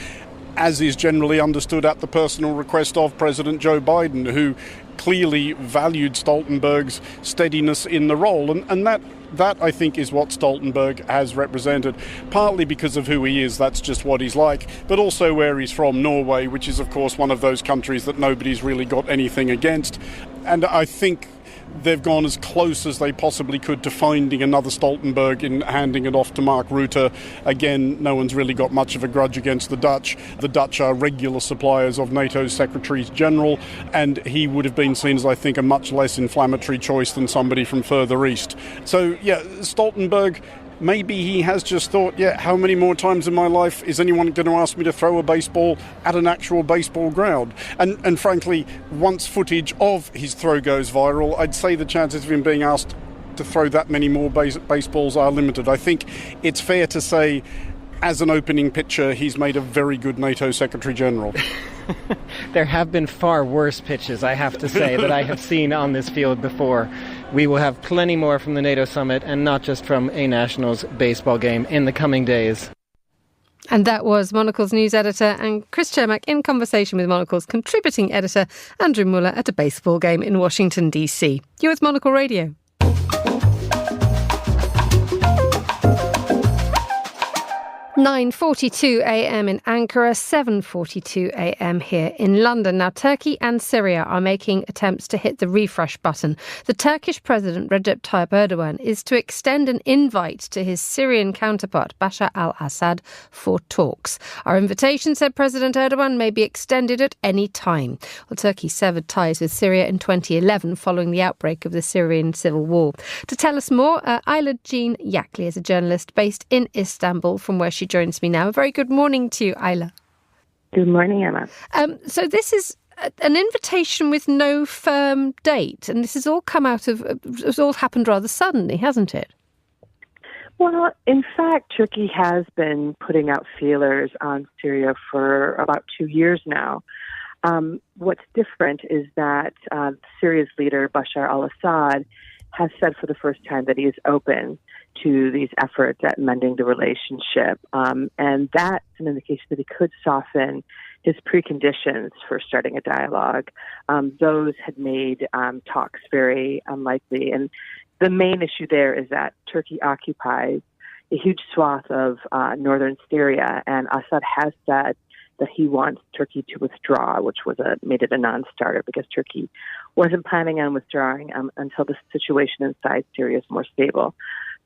as is generally understood, at the personal request of President Joe Biden, who clearly valued Stoltenberg's steadiness in the role. And that, I think, is what Stoltenberg has represented, partly because of who he is, that's just what he's like, but also where he's from, Norway, which is, of course, one of those countries that nobody's really got anything against. And I think they've gone as close as they possibly could to finding another Stoltenberg in handing it off to Mark Rutte. Again, no one's really got much of a grudge against the Dutch. The Dutch are regular suppliers of NATO's Secretaries General, and he would have been seen as, I think, a much less inflammatory choice than somebody from further east. So, yeah, Stoltenberg, maybe he has just thought, how many more times in my life is anyone going to ask me to throw a baseball at an actual baseball ground? And frankly, once footage of his throw goes viral, I'd say the chances of him being asked to throw that many more baseballs are limited. I think it's fair to say, as an opening pitcher, he's made a very good NATO Secretary General. There have been far worse pitches, I have to say, that I have seen on this field before. We will have plenty more from the NATO summit, and not just from a Nationals baseball game, in the coming days. And that was Monocle's news editor and Chris Cermak in conversation with Monocle's contributing editor Andrew Muller at a baseball game in Washington, D.C. You're with Monocle Radio. 9:42 a.m. in Ankara, 7:42 a.m. here in London. Now, Turkey and Syria are making attempts to hit the refresh button. The Turkish President Recep Tayyip Erdogan is to extend an invite to his Syrian counterpart Bashar al-Assad for talks. Our invitation, said President Erdogan, may be extended at any time. Well, Turkey severed ties with Syria in 2011 following the outbreak of the Syrian civil war. To tell us more, Ayla Jean Yakli is a journalist based in Istanbul, from where she joins me now. A very good morning to you, Ayla. Good morning, Emma. So this is an invitation with no firm date, and this has all come out of, it's all happened rather suddenly, hasn't it? Well, in fact, Turkey has been putting out feelers on Syria for about 2 years now. What's different is that Syria's leader, Bashar al-Assad, has said for the first time that he is open to these efforts at mending the relationship. And that's an indication that he could soften his preconditions for starting a dialogue. Those had made talks very unlikely. And the main issue there is that Turkey occupies a huge swath of northern Syria, and Assad has said that he wants Turkey to withdraw, which made it a non-starter because Turkey wasn't planning on withdrawing until the situation inside Syria is more stable.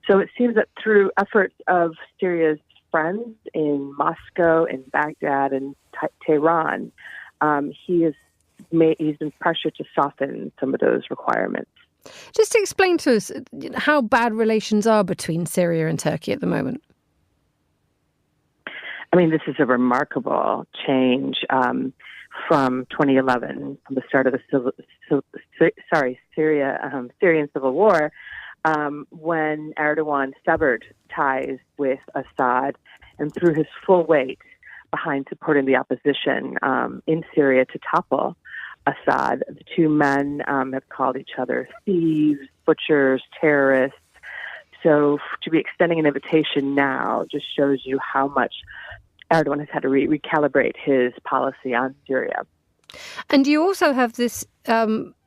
So it seems that through efforts of Syria's friends in Moscow, in Baghdad, and Tehran, he's been pressured to soften some of those requirements. Just to explain to us how bad relations are between Syria and Turkey at the moment. I mean, this is a remarkable change from 2011, from the start of the Syrian civil war, when Erdogan severed ties with Assad and threw his full weight behind supporting the opposition in Syria to topple Assad. The two men have called each other thieves, butchers, terrorists. So to be extending an invitation now just shows you how much Erdogan has had to recalibrate his policy on Syria. And you also have this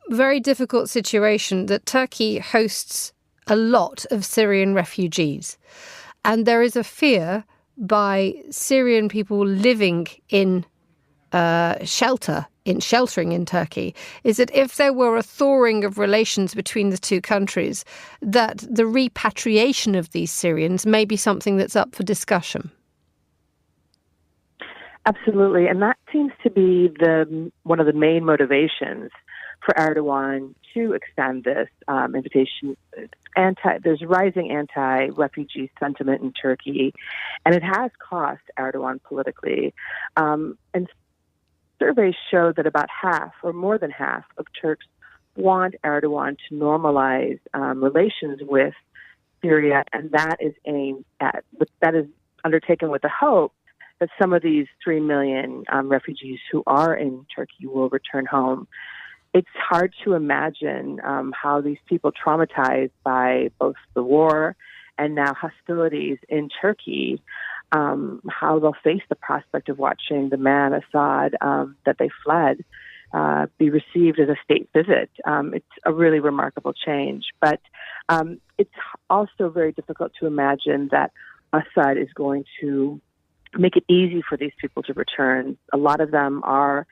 very difficult situation that Turkey hosts a lot of Syrian refugees. And there is a fear by Syrian people living in sheltering in Turkey, is that if there were a thawing of relations between the two countries, that the repatriation of these Syrians may be something that's up for discussion. Absolutely, and that seems to be one of the main motivations for Erdogan to extend this invitation. There's rising anti-refugee sentiment in Turkey, and it has cost Erdogan politically. And surveys show that about half, or more than half, of Turks want Erdogan to normalize relations with Syria, and that is undertaken with the hope that some of these 3 million refugees who are in Turkey will return home. It's hard to imagine how these people traumatized by both the war and now hostilities in Turkey, how they'll face the prospect of watching the man, Assad, that they fled, be received as a state visit. It's a really remarkable change. But it's also very difficult to imagine that Assad is going to make it easy for these people to return. A lot of them are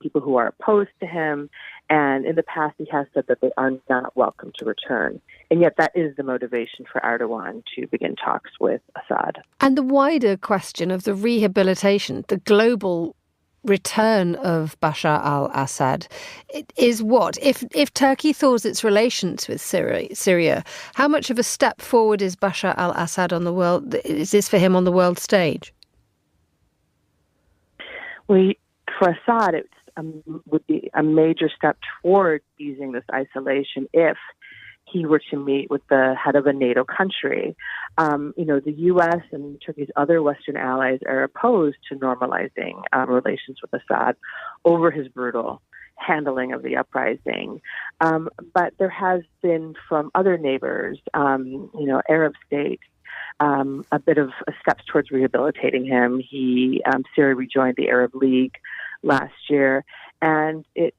people who are opposed to him, and in the past he has said that they are not welcome to return. And yet that is the motivation for Erdogan to begin talks with Assad. And the wider question of the rehabilitation, the global return of Bashar al-Assad is what? If Turkey thaws its relations with Syria, how much of a step forward is Bashar al-Assad is this for him on the world stage? For Assad, it would be a major step toward easing this isolation if he were to meet with the head of a NATO country. The U.S. and Turkey's other Western allies are opposed to normalizing relations with Assad over his brutal handling of the uprising. But there has been from other neighbors, Arab states, a bit of steps towards rehabilitating him. Syria rejoined the Arab League last year, and it's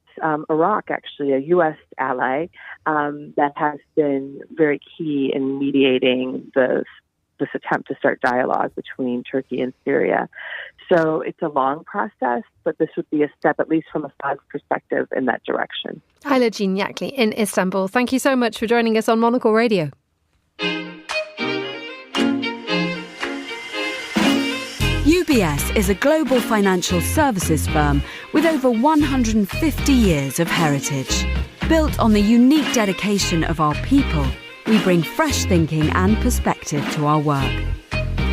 Iraq, actually, a U.S. ally, that has been very key in mediating this attempt to start dialogue between Turkey and Syria. So it's a long process, but this would be a step, at least from Assad's perspective, in that direction. Ayla Jean Yakli in Istanbul. Thank you so much for joining us on Monocle Radio. UBS is a global financial services firm with over 150 years of heritage. Built on the unique dedication of our people, we bring fresh thinking and perspective to our work.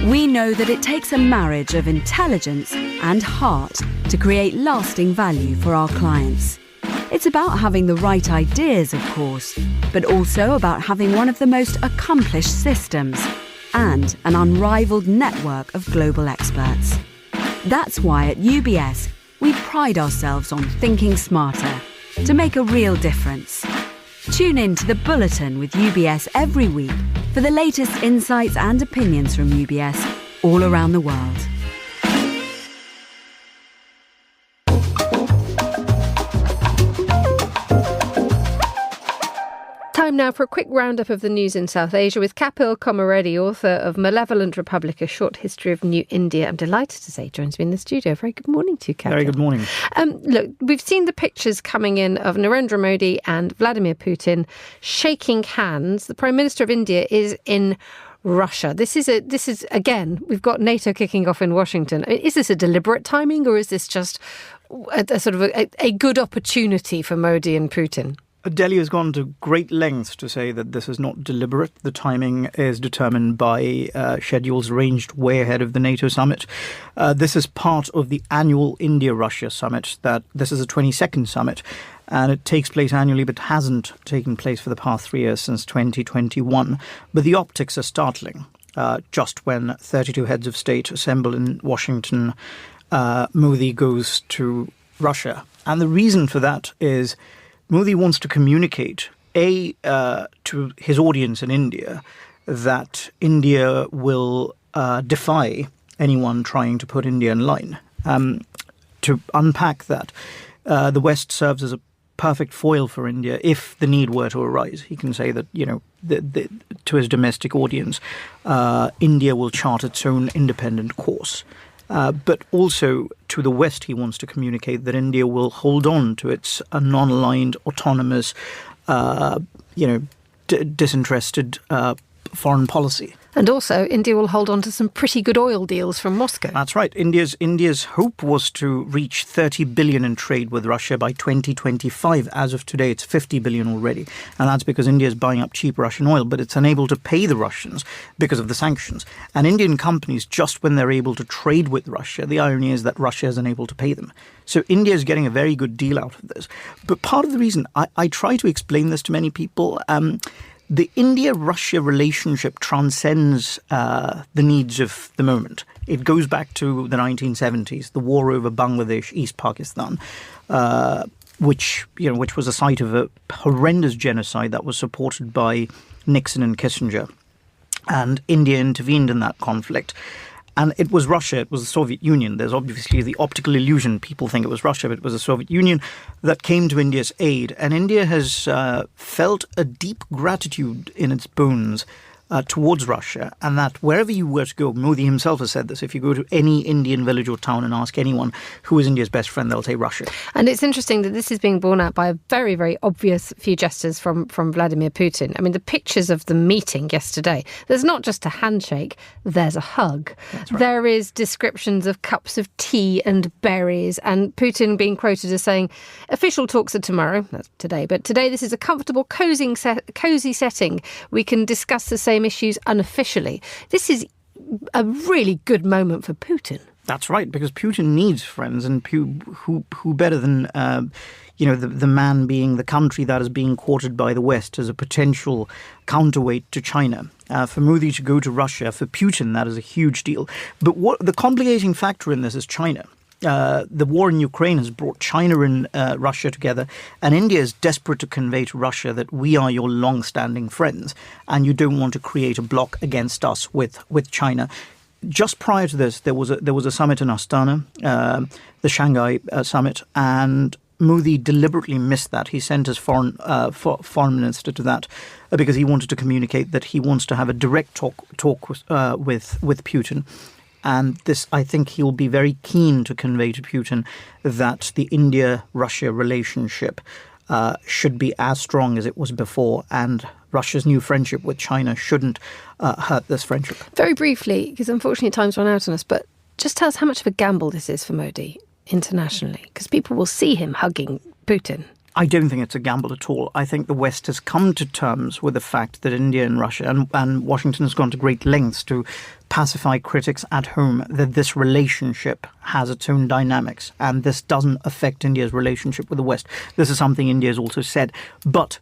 We know that it takes a marriage of intelligence and heart to create lasting value for our clients. It's about having the right ideas, of course, but also about having one of the most accomplished systems and an unrivaled network of global experts. That's why at UBS, we pride ourselves on thinking smarter to make a real difference. Tune in to The Bulletin with UBS every week for the latest insights and opinions from UBS all around the world. Time now for a quick roundup of the news in South Asia with Kapil Komareddy, author of Malevolent Republic, A Short History of New India. I'm delighted to say joins me in the studio. Very good morning to you, Kapil. Very good morning. Look, we've seen the pictures coming in of Narendra Modi and Vladimir Putin shaking hands. The Prime Minister of India is in Russia. This is again, we've got NATO kicking off in Washington. Is this a deliberate timing, or is this just a sort of a good opportunity for Modi and Putin? Delhi has gone to great lengths to say that this is not deliberate. The timing is determined by schedules arranged way ahead of the NATO summit. This is part of the annual India-Russia summit. This is a 22nd summit, and it takes place annually but hasn't taken place for the past 3 years since 2021. But the optics are startling. Just when 32 heads of state assemble in Washington, Modi goes to Russia. And the reason for that is Modi wants to communicate, to his audience in India, that India will defy anyone trying to put India in line. To unpack that, the West serves as a perfect foil for India if the need were to arise. He can say that, to his domestic audience, India will chart its own independent course. But also to the West, he wants to communicate that India will hold on to its non-aligned, autonomous, disinterested foreign policy. And also, India will hold on to some pretty good oil deals from Moscow. That's right. India's hope was to reach 30 billion in trade with Russia by 2025. As of today, it's 50 billion already. And that's because India is buying up cheap Russian oil, but it's unable to pay the Russians because of the sanctions. And Indian companies, just when they're able to trade with Russia, the irony is that Russia is unable to pay them. So India is getting a very good deal out of this. But part of the reason I try to explain this to many people, the India-Russia relationship transcends the needs of the moment. It goes back to the 1970s, the war over Bangladesh, East Pakistan, which was a site of a horrendous genocide that was supported by Nixon and Kissinger. And India intervened in that conflict. And it was Russia, it was the Soviet Union. There's obviously the optical illusion. People think it was Russia, but it was the Soviet Union that came to India's aid. And India has felt a deep gratitude in its bones towards Russia, and that wherever you were to go, Modi himself has said this, if you go to any Indian village or town and ask anyone who is India's best friend, they'll say Russia. And it's interesting that this is being borne out by a very, very obvious few gestures from Vladimir Putin. I mean, the pictures of the meeting yesterday, there's not just a handshake, there's a hug. That's right. There is descriptions of cups of tea and berries, and Putin being quoted as saying, official talks are tomorrow, that's today, but today this is a comfortable, cosy setting. We can discuss the same issues unofficially. This is a really good moment for Putin. That's right, because Putin needs friends, and who better than the man being the country that is being courted by the West as a potential counterweight to China. For Modi to go to Russia, for Putin, that is a huge deal. But what the complicating factor in this is China. The war in Ukraine has brought China and Russia together, and India is desperate to convey to Russia that we are your long-standing friends, and you don't want to create a bloc against us with China. Just prior to this, there was a summit in Astana, the Shanghai summit, and Modi deliberately missed that. He sent his foreign minister to that because he wanted to communicate that he wants to have a direct talk with Putin. And this, I think he'll be very keen to convey to Putin that the India-Russia relationship should be as strong as it was before, and Russia's new friendship with China shouldn't hurt this friendship. Very briefly, because unfortunately time's run out on us, but just tell us how much of a gamble this is for Modi internationally, because people will see him hugging Putin. I don't think it's a gamble at all. I think the West has come to terms with the fact that India and Russia, and Washington has gone to great lengths to pacify critics at home, that this relationship has its own dynamics, and this doesn't affect India's relationship with the West. This is something India has also said. But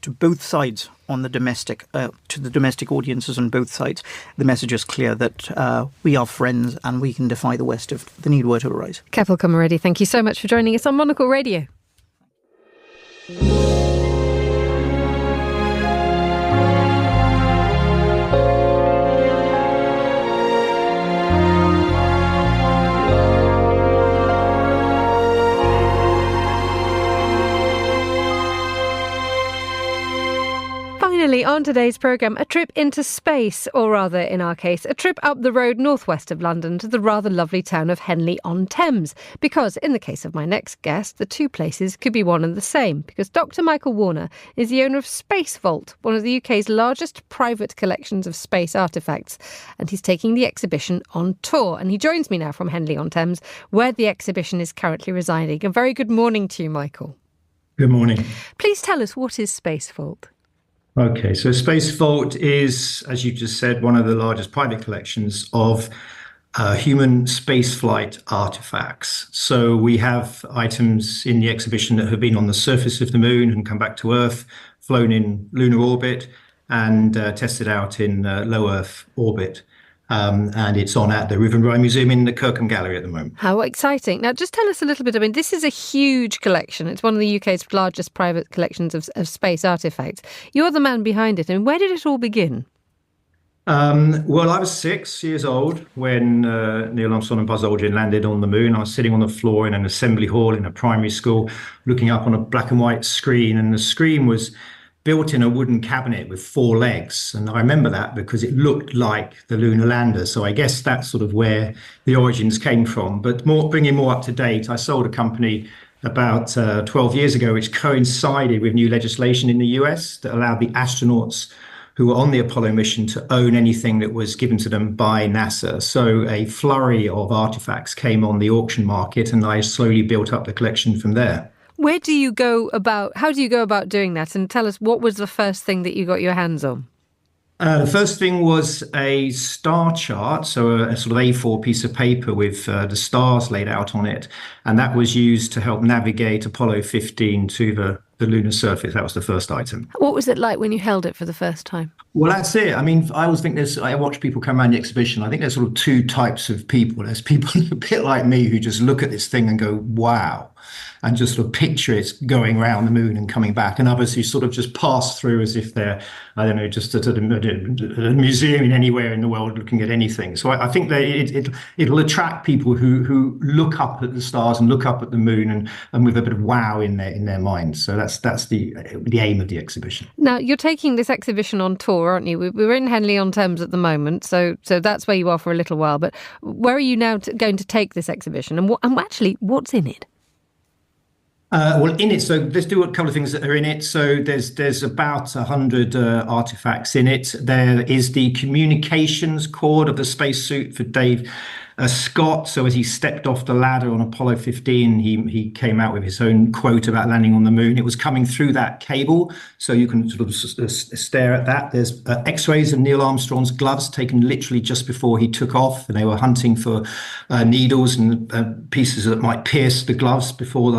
to both sides on the domestic, to the domestic audiences on both sides, the message is clear that we are friends and we can defy the West if the need were to arise. Kapil Komareddy, thank you so much for joining us on Monocle Radio. Finally, on today's programme, a trip into space, or rather, in our case, a trip up the road northwest of London to the rather lovely town of Henley-on-Thames. Because, in the case of my next guest, the two places could be one and the same. Because Dr. Michael Warner is the owner of Space Vault, one of the UK's largest private collections of space artefacts. And he's taking the exhibition on tour. And he joins me now from Henley-on-Thames, where the exhibition is currently residing. A very good morning to you, Michael. Good morning. Please tell us, what is Space Vault? Okay, so Space Vault is, as you just said, one of the largest private collections of human spaceflight artefacts. So we have items in the exhibition that have been on the surface of the moon and come back to Earth, flown in lunar orbit, and tested out in low Earth orbit. And it's on at the River and Rhine Museum in the Kirkham Gallery at the moment. How exciting. Now, just tell us a little bit. I mean, this is a huge collection. It's one of the UK's largest private collections of space artefacts. You're the man behind it. I mean, where did it all begin? Well, I was 6 years old when Neil Armstrong and Buzz Aldrin landed on the moon. I was sitting on the floor in an assembly hall in a primary school, looking up on a black and white screen, and the screen was built in a wooden cabinet with 4 legs. And I remember that because it looked like the lunar lander. So I guess that's sort of where the origins came from. But bringing more up to date, I sold a company about 12 years ago, which coincided with new legislation in the US that allowed the astronauts who were on the Apollo mission to own anything that was given to them by NASA. So a flurry of artifacts came on the auction market, and I slowly built up the collection from there. How do you go about doing that? And tell us, what was the first thing that you got your hands on? The first thing was a star chart, so a sort of A4 piece of paper with the stars laid out on it. And that was used to help navigate Apollo 15 to the lunar surface. That was the first item. What was it like when you held it for the first time? Well, that's it. I mean, I always think I watch people come around the exhibition. I think there's sort of 2 types of people. There's people a bit like me who just look at this thing and go, wow, and just sort of picture it going around the moon and coming back. And others who sort of just pass through as if they're, I don't know, just at a museum in anywhere in the world looking at anything. So I think that it'll attract people who look up at the stars and look up at the moon and with a bit of wow in their minds. So that's the aim of the exhibition. Now, you're taking this exhibition on tour, aren't you? We're in Henley-on-Thames at the moment, so that's where you are for a little while. But where are you now going to take this exhibition? And what's in it? Well, in it, so let's do a couple of things that are in it. So there's about 100 artifacts in it. There is the communications cord of the spacesuit for Dave Scott. So as he stepped off the ladder on Apollo 15, he came out with his own quote about landing on the moon. It was coming through that cable, so you can sort of stare at that. There's X-rays of Neil Armstrong's gloves taken literally just before he took off, and they were hunting for needles and pieces that might pierce the gloves before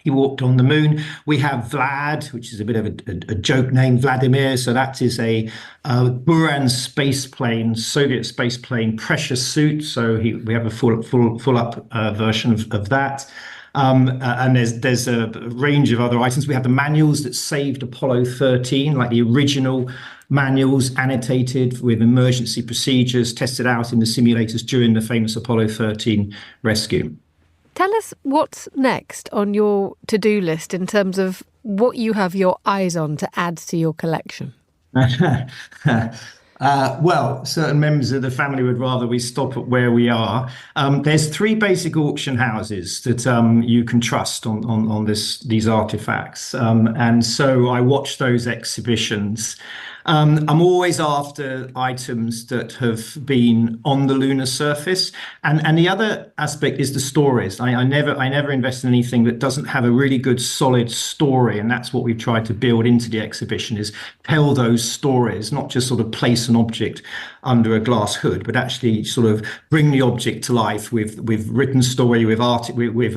he walked on the moon. We have Vlad, which is a bit of a joke name, Vladimir. So that is a Buran space plane, Soviet space plane pressure suit. So we have a full up version of that. And there's a range of other items. We have the manuals that saved Apollo 13, like the original manuals annotated with emergency procedures tested out in the simulators during the famous Apollo 13 rescue. Tell us what's next on your to-do list in terms of what you have your eyes on to add to your collection. Well, certain members of the family would rather we stop at where we are. There's 3 basic auction houses that you can trust on these artifacts. And so I watch those exhibitions. I'm always after items that have been on the lunar surface. And the other aspect is the stories. I never invest in anything that doesn't have a really good, solid story. And that's what we've tried to build into the exhibition, is tell those stories, not just sort of place an object under a glass hood, but actually sort of bring the object to life with written story, with art, with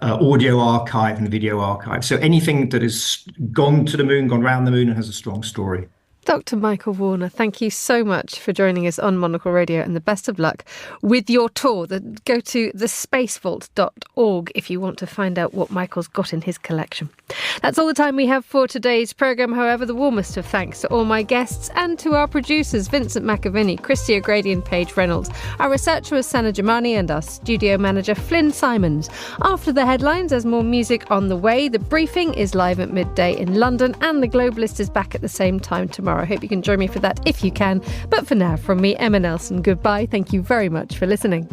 audio archive and video archive. So anything that has gone to the moon, gone around the moon and has a strong story. Dr. Michael Warner, thank you so much for joining us on Monocle Radio, and the best of luck with your tour. Go to thespacevault.org if you want to find out what Michael's got in his collection. That's all the time we have for today's programme. However, the warmest of thanks to all my guests and to our producers, Vincent McAviney, Christy O'Grady and Paige Reynolds. Our researcher was Sana Jamani and our studio manager, Flynn Simons. After the headlines, there's more music on the way. The briefing is live at midday in London, and the Globalist is back at the same time tomorrow. I hope you can join me for that if you can. But for now, from me, Emma Nelson, goodbye. Thank you very much for listening.